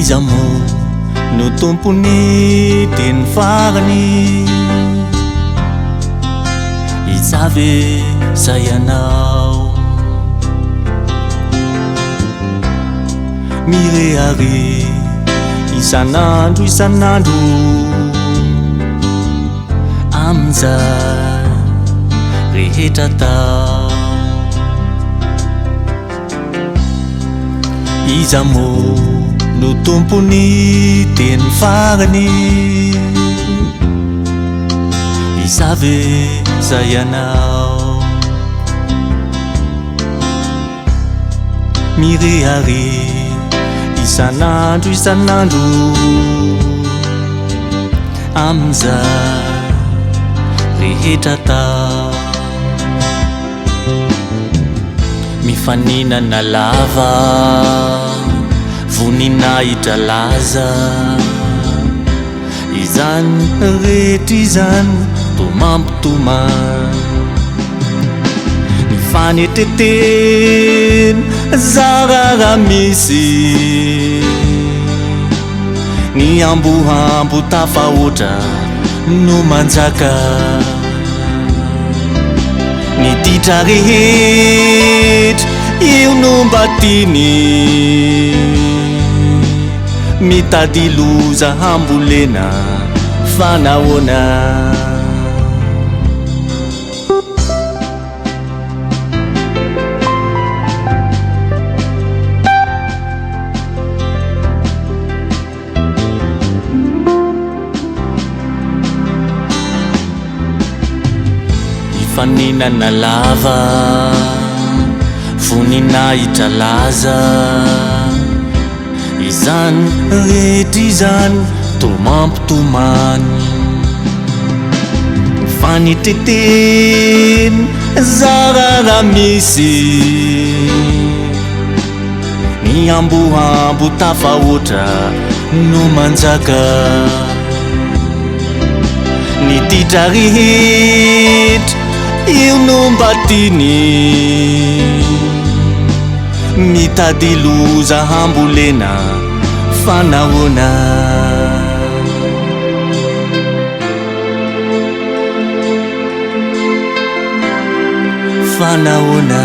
Iza mo no tompony teny farany, iza ve zay anao? Mirehare isan'andro isan'andro amizay rehetra tao. Iza mo no tompony teny farany, iza ve zay anao? Mirehare isan'andro isan'andro amizay rehetra tao. Mifaninana lava voninahitra laza, izany rehetra izany to mampitomany. Ny faneteteny zarara misy, ny ambohambo tafahoatra no manjaka. Ny ditra rehetra io no mba tiany, mitady loza hambolena fanahoana. Mifaninana lava voninahitra laza, izany rehetra izany to mampitomany. Faneteteny zarara misy, ny ambohambo tafahoatra no manjaka. Ny ditra rehetra io no mba tiany, mitady loza hambolena fanahoana. Fanahoana.